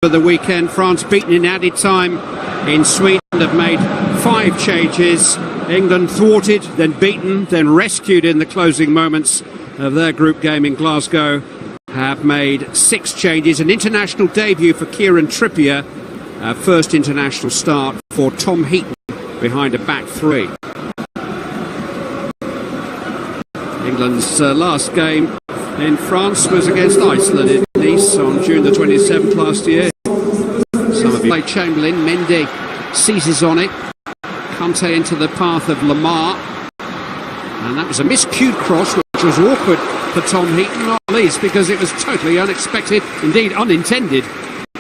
For the weekend, France beaten in added time in Sweden, have made 5 changes. England thwarted, then beaten, then rescued in the closing moments of their group game in Glasgow. Have made 6 changes. An international debut for Kieran Trippier. First international start for Tom Heaton behind a back 3. England's last game in France was against Iceland in Nice on June the 27th last year. Some of you play Chamberlain. Mendy seizes on it. Kanté into the path of Lamar. And that was a miscued cross, which was awkward for Tom Heaton, not least because it was totally unexpected, indeed unintended.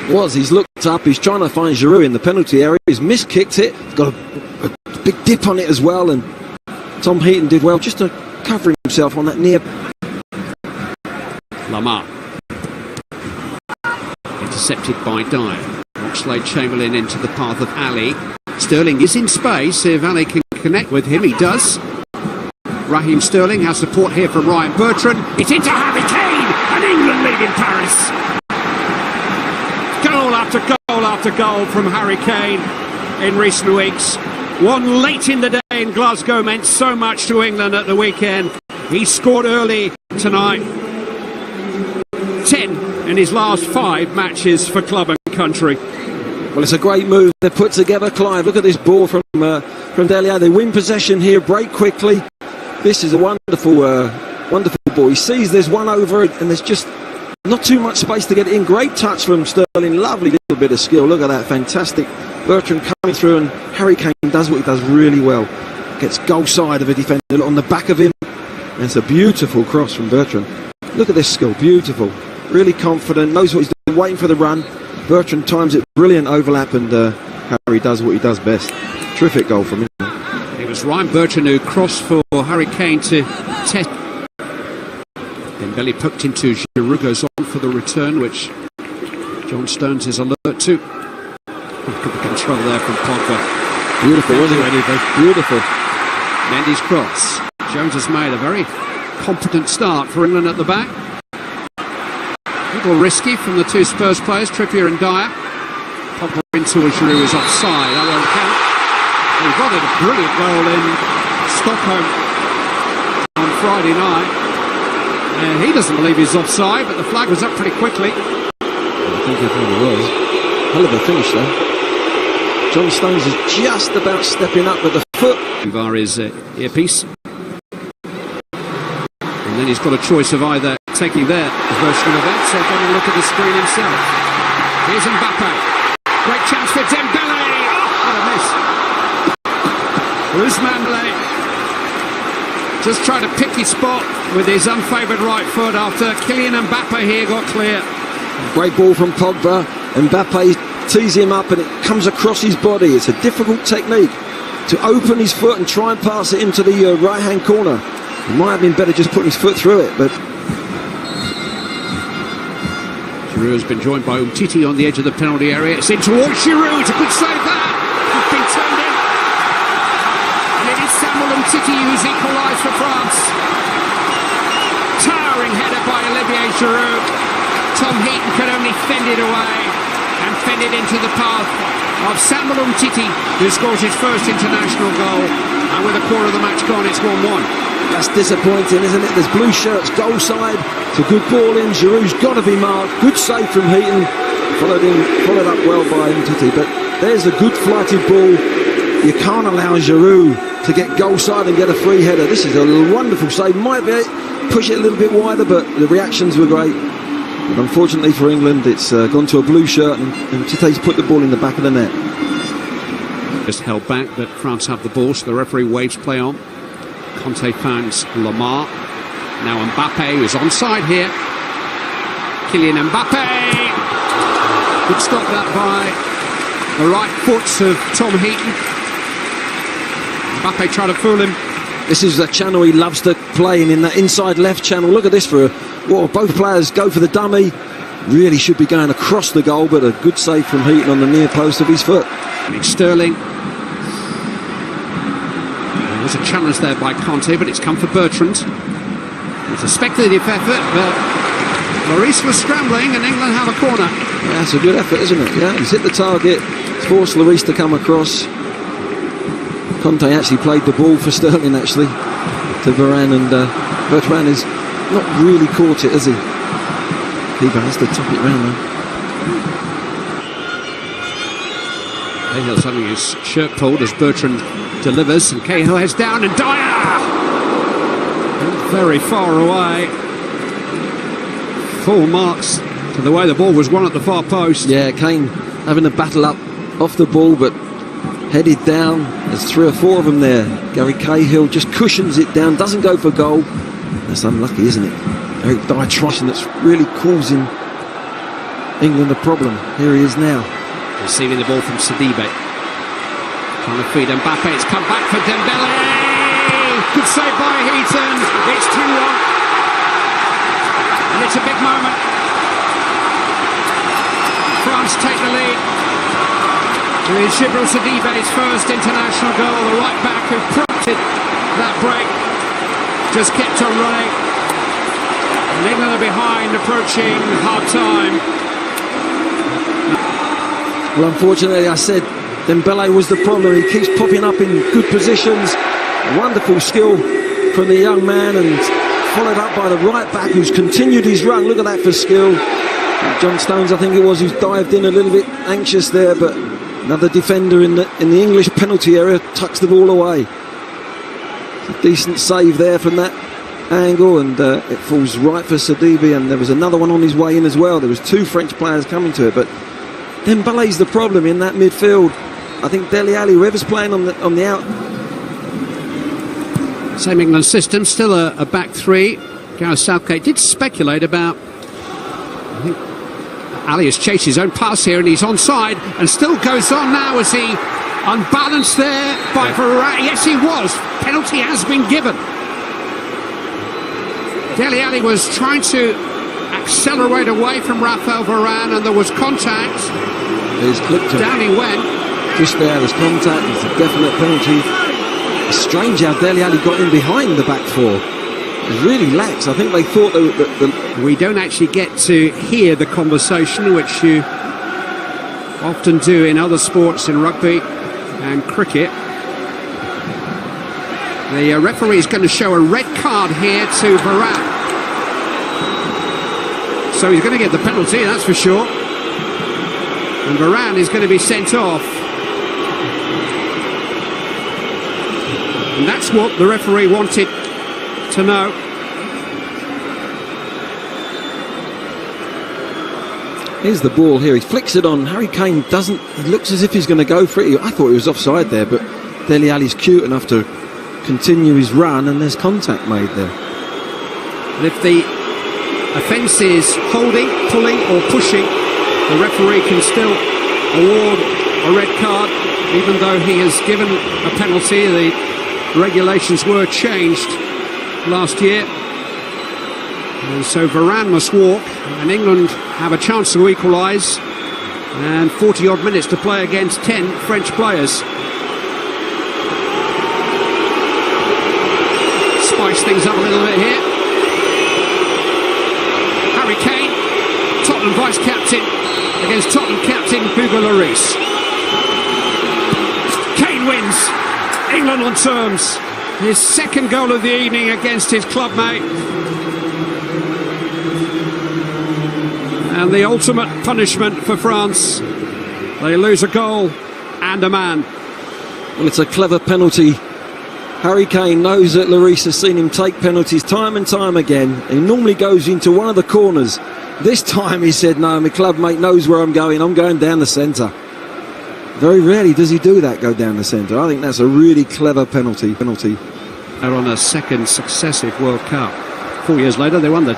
He's looked up, he's trying to find Giroud in the penalty area, he's miskicked it, got a big dip on it as well, and Tom Heaton did well just to cover himself on that near. Lamar. Intercepted by Dyer. Oxlade-Chamberlain into the path of Ali. Sterling is in space, if Ali can connect with him, he does. Raheem Sterling has support here from Ryan Bertrand. It's into Harry Kane, and England lead in Paris. Goal after goal after goal from Harry Kane in recent weeks. One late in the day in Glasgow meant so much to England at the weekend. He scored early tonight. 10 in his last 5 matches for club and country. Well, it's a great move they've put together, Clive. Look at this ball from Dele Alli. They win possession here, break quickly. This is a wonderful ball. He sees there's one over it, and there's just not too much space to get it in. Great touch from Sterling. Lovely little bit of skill. Look at that, fantastic. Bertrand coming through, and Harry Kane does what he does really well. Gets goal side of a defender on the back of him. And it's a beautiful cross from Bertrand. Look at this skill, beautiful. Really confident, knows what he's doing, waiting for the run. Bertrand times it, brilliant overlap, and Harry does what he does best. Terrific goal from him. It was Ryan Bertrand who crossed for Harry Kane to test. Then Belly poked into Giroud, goes on for the return, which John Stones is alert to. Look at the control there from Pogba. Beautiful, wasn't it? Beautiful. Mendy's cross. Jones has made a very competent start for England at the back. A little risky from the 2 Spurs players, Trippier and Dyer. Pogba into a Giroud is offside. That won't count. He got it a brilliant goal in Stockholm on Friday night. And he doesn't believe he's offside, but the flag was up pretty quickly. I think it probably was. Hell of a finish though. John Stones is just about stepping up with the foot. Via his earpiece. And then he's got a choice of either taking their version of events or going to look at the screen himself. Here's Mbappe. Great chance for Dembele. Oh, what a miss. Ousmane Dembele just trying to pick his spot with his unfavoured right foot after Kylian Mbappe here got clear. Great ball from Pogba. Mbappe tees him up and it comes across his body. It's a difficult technique to open his foot and try and pass it into the right hand corner. It might have been better just putting his foot through it, but Giroud has been joined by Umtiti on the edge of the penalty area. It's in towards Giroud. It's a good save there. It's been turned in. And it is Samuel Umtiti who's equalised for France. Towering header by Olivier Giroud. Tom Heaton could only fend it away and fend it into the path of Samuel Umtiti, who scores his first international goal. And with a quarter of the match gone, it's 1-1. That's disappointing, isn't it? There's blue shirts, goal side. It's a good ball in. Giroud's got to be marked. Good save from Heaton. Followed up well by Umtiti. But there's a good flighted ball. You can't allow Giroud to get goal side and get a free header. This is a wonderful save. Might be push it a little bit wider, but the reactions were great. But unfortunately for England, it's gone to a blue shirt, and Umtiti's put the ball in the back of the net. Just held back, but France have the ball, so the referee waves play on. Kanté finds Lamar. Now Mbappe is onside here. Kylian Mbappe. Good stop that by the right foot of Tom Heaton. Mbappe trying to fool him. This is the channel he loves to play in that inside left channel. Look at this both players go for the dummy. Really should be going across the goal, but a good save from Heaton on the near post of his foot. Sterling. There was a challenge there by Kanté, but it's come for Bertrand. It's a speculative effort, but Lloris was scrambling and England have a corner. Yeah, that's a good effort, isn't it? Yeah, he's hit the target, forced Lloris to come across. Conte actually played the ball for Sterling, actually, to Varane, and Bertrand has not really caught it, has he? Keeper has to top it round though. Cahill's having his shirt pulled as Bertrand delivers, and Cahill heads down, and Dyer! Very far away. Full marks to the way the ball was won at the far post. Yeah, Kane having a battle up off the ball, but headed down. There's 3 or 4 of them there. Gary Cahill just cushions it down, doesn't go for goal. That's unlucky, isn't it? Eric Dyer trying, that's really causing England a problem. Here he is now. Receiving the ball from Sidibe. Trying to feed Mbappe. It's come back for Dembele. Good save by Heaton. It's 2-1. And it's a big moment. France take the lead. With Djibril Sidibe's first international goal, the right back who prompted that break just kept on running. And England are behind, approaching half-time. Well, unfortunately, I said Dembele was the problem. He keeps popping up in good positions. Wonderful skill from the young man, and followed up by the right back who's continued his run. Look at that for skill. John Stones, I think it was, who's dived in a little bit anxious there, but another defender in the English penalty area tucks the ball away. It's a decent save there from that angle, and it falls right for Sidibe, and there was another one on his way in as well. There was 2 French players coming to it, but Dembele's the problem in that midfield. I think Dele Alli, whoever's playing on the out. Same England system, still a back 3. Gareth Southgate did speculate about, I think Ali has chased his own pass here, and he's onside and still goes on now. As he unbalanced there by Varane? Yes, he was. Penalty has been given. Dele Alli was trying to accelerate away from Raphael Varane, and there was contact. He's clipped him. Down he went. Just there's contact. It's a definite penalty. It's strange how Dele Alli got in behind the back 4. It really lax. I think they thought that we don't actually get to hear the conversation, which you often do in other sports, in rugby and cricket. The referee is going to show a red card here to Varane. So he's going to get the penalty, that's for sure. And Varane is going to be sent off. And that's what the referee wanted to know. Here's the ball here. He flicks it on. Harry Kane doesn't. He looks as if he's going to go for it. I thought he was offside there, but Dele Alli's cute enough to continue his run, and there's contact made there. And if the offence is holding, pulling or pushing, the referee can still award a red card, even though he has given a penalty. The regulations were changed last year, and so Varane must walk, and England have a chance to equalise, and 40 odd minutes to play against 10 French players. Spice things up a little bit here. Harry Kane, Tottenham vice-captain, against Tottenham captain Hugo Lloris. Kane wins. England on terms. His second goal of the evening against his clubmate. And the ultimate punishment for France. They lose a goal and a man. Well, it's a clever penalty. Harry Kane knows that Lloris has seen him take penalties time and time again. He normally goes into one of the corners. This time he said, no, my clubmate knows where I'm going down the centre. Very rarely does he do that, go down the centre. I think that's a really clever penalty. They're on a second successive World Cup. 4 years later, they won the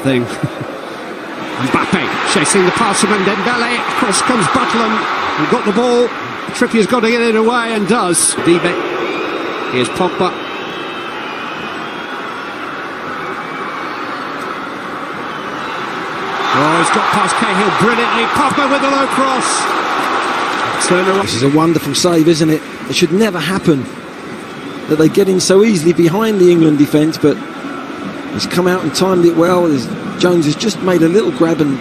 thing. Mbappe chasing the pass from Dembele. Across comes Butland. He got the ball. Trippier's got to get it away, and does. Dibe. Here's Pogba. Oh, he's got past Cahill brilliantly. Pogba with a low cross. This is a wonderful save, isn't it? It should never happen that they get in so easily behind the England defence, but he's come out and timed it well. There's Jones has just made a little grab, and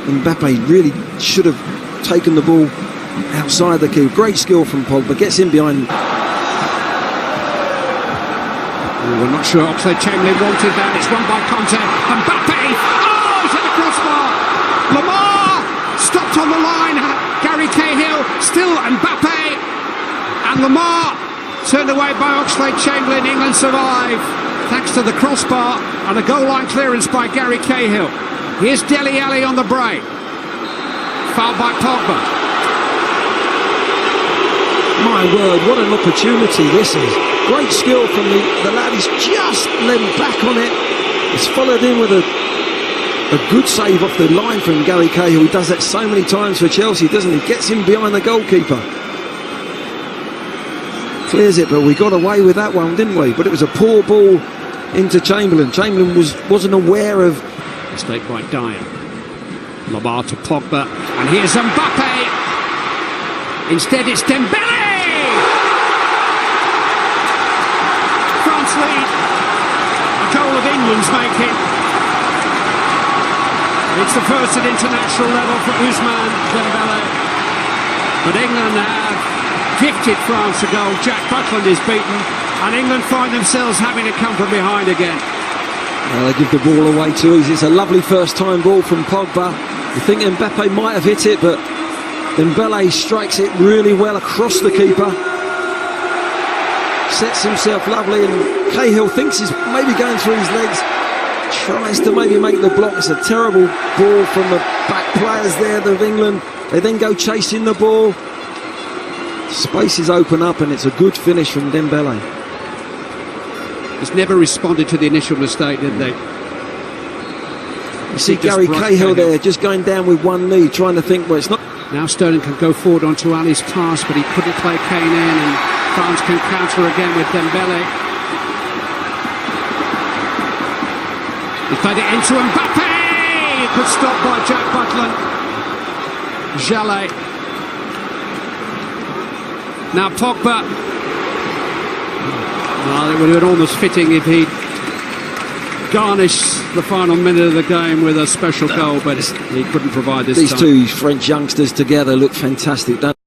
Mbappe really should have taken the ball outside the keeper. Great skill from Pogba, gets in behind. We're not sure Oxlade-Chamberlain wanted that. It's won by Conte. Mbappe! Oh, it's at the crossbar! Lamar! Stopped on the line. Gary Cahill, still Mbappe! And Lamar turned away by Oxlade-Chamberlain. England survive thanks to the crossbar and a goal line clearance by Gary Cahill. Here's Dele Alli on the break. Fouled by Pogba. My word, what an opportunity this is. Great skill from the lad. He's just led back on it. It's followed in with a good save off the line from Gary Cahill. He does that so many times for Chelsea, doesn't he? Gets in behind the goalkeeper. Clears it, but we got away with that one, didn't we? But it was a poor ball into Chamberlain. Chamberlain wasn't aware of... Mistake by Dyer. Lamar to Pogba. And here's Mbappe. Instead it's Dembele. France lead. A goal of England's making. It's the first at international level for Ousmane Dembele. But England have gifted France a goal. Jack Butland is beaten. And England find themselves having to come from behind again. They give the ball away too easy. It's a lovely first time ball from Pogba. You think Mbappe might have hit it, but Dembele strikes it really well across the keeper. Sets himself lovely, and Cahill thinks he's maybe going through his legs. Tries to maybe make the block. It's a terrible ball from the back players there of England. They then go chasing the ball. Spaces open up, and it's a good finish from Dembele. He's never responded to the initial mistake, did they? You see Gary Cahill there, just going down with one knee, trying to think, well, it's not... Now Sterling can go forward onto Ali's pass, but he couldn't play Kane in, and France can counter again with Dembele. He played it into Mbappe! Good stop by Jack Butland. Jallet. Now Pogba. Well, it would have been almost fitting if he'd garnished the final minute of the game with a special goal, but he couldn't provide this time. These two French youngsters together look fantastic, don't they?